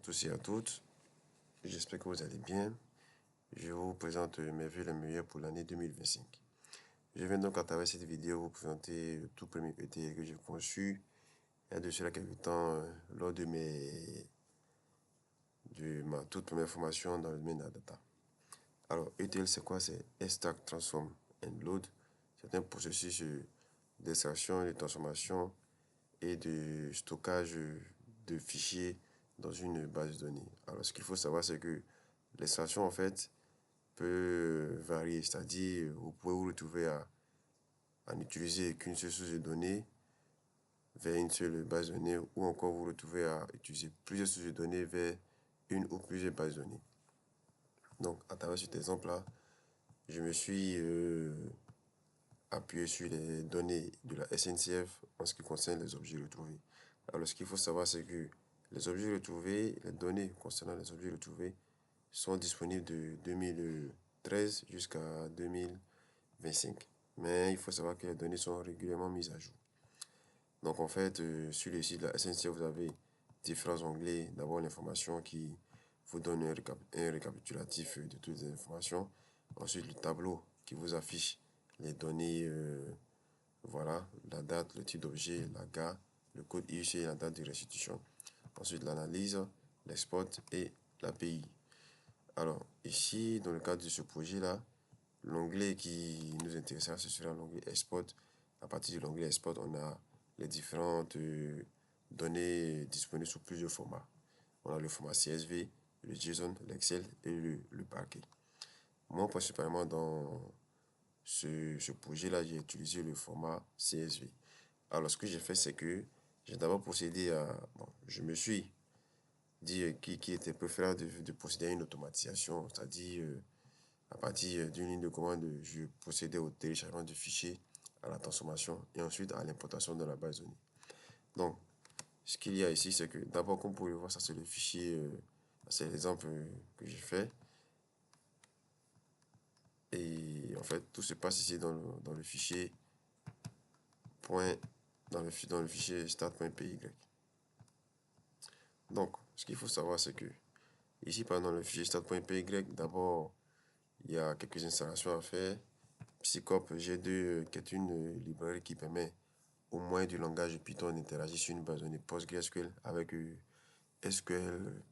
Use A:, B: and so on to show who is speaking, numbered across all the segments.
A: Tous et à toutes, j'espère que vous allez bien. Je vous présente mes vœux les meilleurs pour l'année 2025. Je viens donc à travers cette vidéo vous présenter le tout premier ETL que j'ai conçu il y a de cela quelques temps lors de ma toute première formation dans le domaine de la data. Alors, ETL c'est quoi? C'est Extract, Transform and Load. C'est un processus d'extraction, de transformation et de stockage de fichiers dans une base de données. Alors, ce qu'il faut savoir, c'est que l'extraction, en fait, peut varier. C'est-à-dire, vous pouvez vous retrouver à n'utiliser qu'une seule source de données vers une seule base de données, ou encore vous retrouver à utiliser plusieurs sources de données vers une ou plusieurs bases de données. Donc, à travers cet exemple-là, je me suis appuyé sur les données de la SNCF en ce qui concerne les objets retrouvés. Alors, ce qu'il faut savoir, c'est que les objets retrouvés, les données concernant les objets retrouvés sont disponibles de 2013 jusqu'à 2025. Mais il faut savoir que les données sont régulièrement mises à jour. Donc, en fait, sur le site de la SNCF, vous avez différents onglets. D'abord, l'information qui vous donne un récapitulatif de toutes les informations. Ensuite, le tableau qui vous affiche les données, voilà, la date, le type d'objet, la gare, le code IUC et la date de restitution. Ensuite, l'analyse, l'export et l'API. Alors, ici, dans le cadre de ce projet-là, l'onglet qui nous intéressera, ce sera l'onglet Export. À partir de l'onglet Export, on a les différentes données disponibles sous plusieurs formats. On a le format CSV, le JSON, l'Excel et le Parquet. Moi, principalement, dans ce projet-là, j'ai utilisé le format CSV. Alors, ce que j'ai fait, c'est que j'ai d'abord procédé à... Bon, je me suis dit qu'il était préférable de procéder à une automatisation, c'est-à-dire à partir d'une ligne de commande, je procédais au téléchargement du fichier, à la transformation et ensuite à l'importation de la base de données. Donc, ce qu'il y a ici, c'est que d'abord, comme vous pouvez voir, ça c'est le fichier, c'est l'exemple que j'ai fait. Et en fait, tout se passe ici dans le fichier dans le fichier start.py. Donc, ce qu'il faut savoir, c'est que ici, dans le fichier start.py, d'abord, il y a quelques installations à faire. Psycop G2, qui est une librairie qui permet au moins du langage Python d'interagir sur une base de données PostgreSQL avec SQL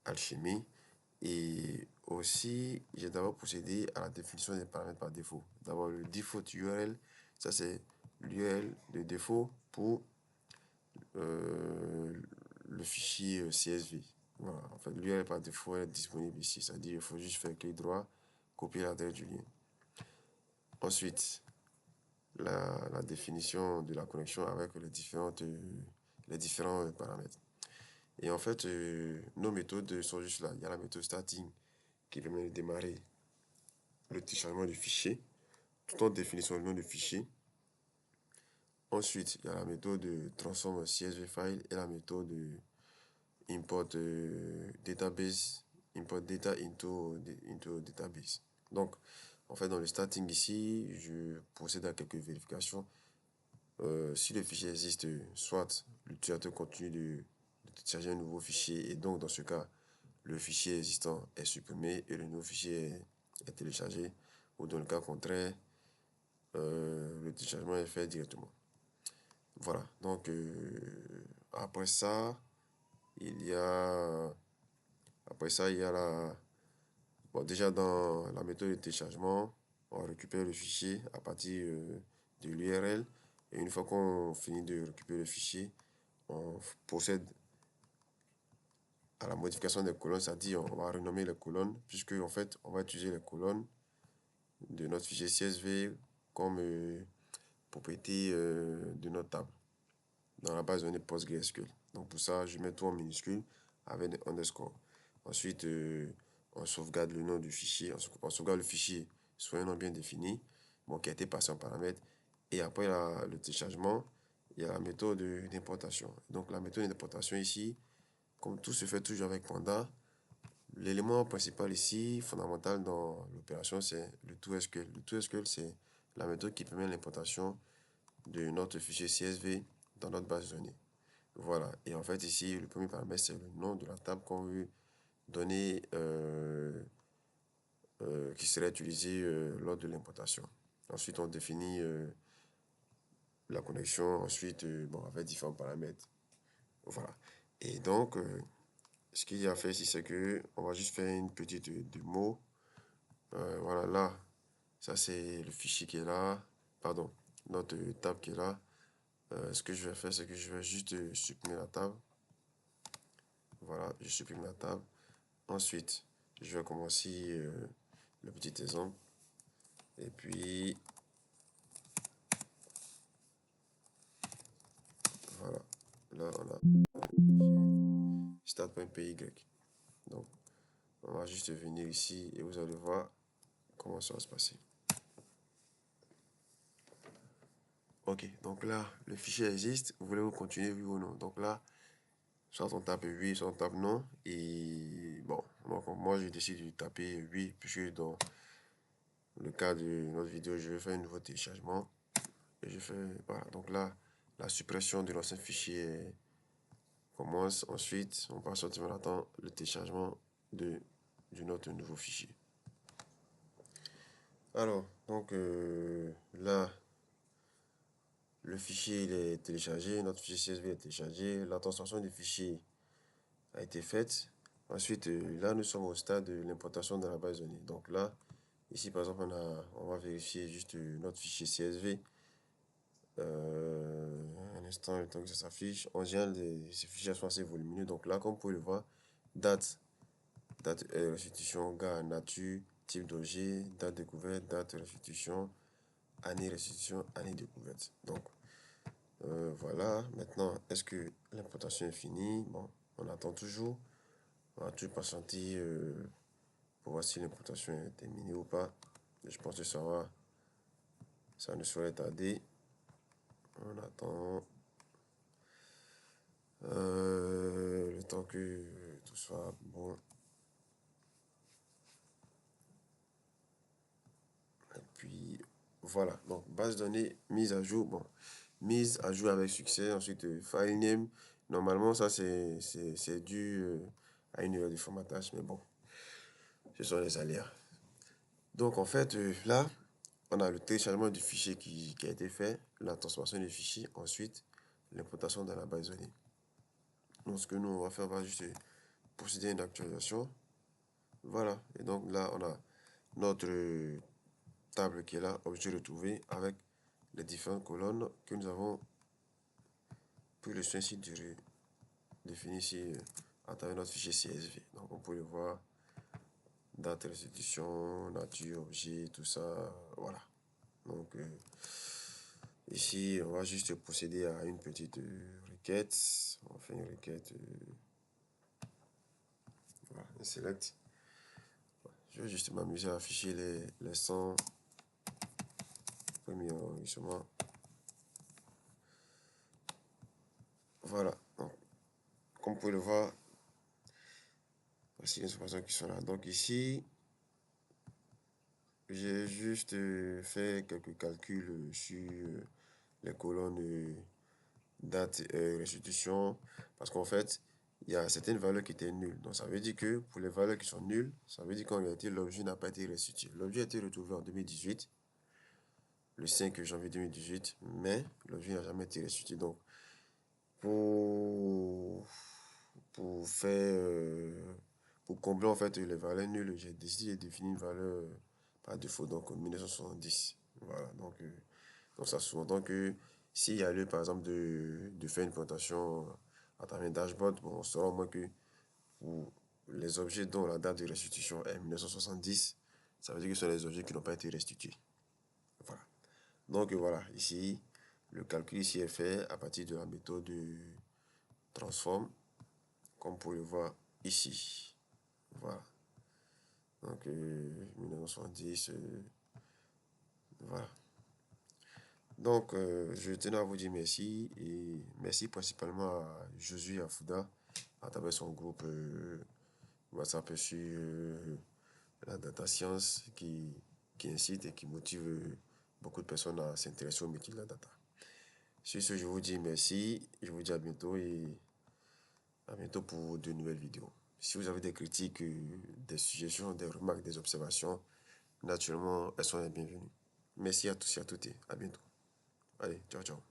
A: Alchemy. Et aussi, j'ai d'abord procédé à la définition des paramètres par défaut. D'abord, le default URL, ça c'est l'URL de défaut pour le fichier CSV. Voilà, en fait, l'URL par défaut est disponible ici, c'est-à-dire il faut juste faire clic droit, copier l'adresse du lien. Ensuite, la définition de la connexion avec les différents paramètres. Et en fait, nos méthodes sont juste là. Il y a la méthode starting qui permet de démarrer le téléchargement du fichier tout en définissant le nom du fichier. Ensuite, il y a la méthode transform CSV file et la méthode import database, import data into database. Donc, en fait, dans le starting ici, je procède à quelques vérifications. Si le fichier existe, soit l'utilisateur continue de télécharger un nouveau fichier et donc dans ce cas, le fichier existant est supprimé et le nouveau fichier est téléchargé, ou dans le cas contraire, le téléchargement est fait directement. Voilà, donc après ça, il y a la... Bon, déjà dans la méthode de téléchargement, on récupère le fichier à partir de l'URL. Et une fois qu'on finit de récupérer le fichier, on procède à la modification des colonnes, c'est-à-dire on va renommer les colonnes, puisque en fait, on va utiliser les colonnes de notre fichier CSV comme propriété de notre table dans la base de données PostgreSQL. Donc pour ça, je mets tout en minuscule avec des underscore. Ensuite, on sauvegarde le nom du fichier, on sauvegarde le fichier sur un nom bien défini, bon, qui a été passé en paramètre. Et après le téléchargement, il y a la méthode d'importation. Donc la méthode d'importation ici, comme tout se fait toujours avec Panda, l'élément principal ici, fondamental dans l'opération, c'est le toSQL. Le toSQL, c'est la méthode qui permet l'importation de notre fichier CSV dans notre base de données. Voilà. Et en fait, ici, le premier paramètre, c'est le nom de la table qu'on veut donner, qui serait utilisé lors de l'importation. Ensuite, on définit la connexion, ensuite, bon, avec différents paramètres. Voilà. Et donc, ce qu'il y a à faire ici, c'est que on va juste faire une petite démo. Voilà, là, ça c'est le fichier qui est là. Pardon, notre table qui est là. Ce que je vais faire, c'est que je vais juste supprimer la table. Voilà, je supprime la table. Ensuite, je vais commencer le petit exemple. Et puis, voilà. Là, on a start.py. Donc, on va juste venir ici et vous allez voir comment ça va se passer. Ok, donc là, le fichier existe. Voulez-vous continuer, oui ou non? Donc là, soit on tape oui, soit on tape non. Et bon, donc moi, je décide de taper oui, puisque dans le cas de notre vidéo, je vais faire un nouveau téléchargement. Et je fais, voilà, donc là, la suppression de l'ancien fichier commence. Ensuite, on passe on attend le téléchargement de notre nouveau fichier. Alors, donc là, le fichier il est téléchargé, notre fichier CSV est téléchargé, la transformation du fichier a été faite. Ensuite, là, nous sommes au stade de l'importation dans la base de données. Donc là, ici, par exemple, on va vérifier juste notre fichier CSV. Un instant, le temps que ça s'affiche. En général, ces fichiers sont assez volumineux. Donc là, comme vous pouvez le voir, date restitution, gars, nature, type d'objet, date découverte, date restitution, année restitution, année découverte. Donc, voilà. Maintenant, est-ce que l'importation est finie? Bon, on attend toujours. On va toujours patienter pour voir si l'importation est terminée ou pas. Je pense que ça ne saurait tarder. On attend le temps que tout soit bon. Et puis voilà, donc base de données mise à jour. Bon, mise à jour avec succès. Ensuite, file name. Normalement, ça c'est dû à une erreur de formatage, mais bon, ce sont les aléas. Donc en fait, là, on a le téléchargement du fichier qui a été fait, la transformation du fichier, ensuite l'importation dans la base de données. Donc ce que nous on va faire, on va juste procéder à une actualisation. Voilà, et donc là on a notre table qui est là, objet retrouvé, avec les différentes colonnes que nous avons pris le soin ici de définir ici à travers notre fichier CSV. Donc on peut le voir, date, restitution, nature, objet, tout ça, voilà. Donc ici, on va juste procéder à une petite requête. On va faire une requête, voilà, un select. Je vais juste m'amuser à afficher les 100 premiers enregistrements. Voilà, donc, comme vous pouvez le voir, voici les informations qui sont là. Donc ici, j'ai juste fait quelques calculs sur les colonnes date et restitution, parce qu'en fait, il y a certaines valeurs qui étaient nulles. Donc ça veut dire que pour les valeurs qui sont nulles, ça veut dire qu'en réalité, l'objet n'a pas été restitué. L'objet a été retrouvé en 2018, le 5 janvier 2018, mais l'objet n'a jamais été restitué. Donc, pour, pour combler en fait les valeurs nulles, j'ai décidé de définir une valeur par défaut, donc 1970. Voilà, donc ça sous-entend que s'il y a lieu par exemple de faire une présentation à travers un dashboard, bon, on saura au moins que pour les objets dont la date de restitution est 1970, ça veut dire que ce sont les objets qui n'ont pas été restitués. Voilà. Donc voilà, ici, le calcul ici est fait à partir de la méthode de transform, comme vous pouvez le voir ici. Voilà. Donc 1970, voilà. Donc, je tenais à vous dire merci et merci principalement à Josué Afouda à travers son groupe WhatsApp sur la data science qui incite et qui motive beaucoup de personnes à s'intéresser au métier de la data. Sur ce, je vous dis merci. Je vous dis à bientôt et à bientôt pour de nouvelles vidéos. Si vous avez des critiques, des suggestions, des remarques, des observations, naturellement, elles sont les bienvenues. Merci à tous et à toutes et à bientôt. Allez, ciao, ciao.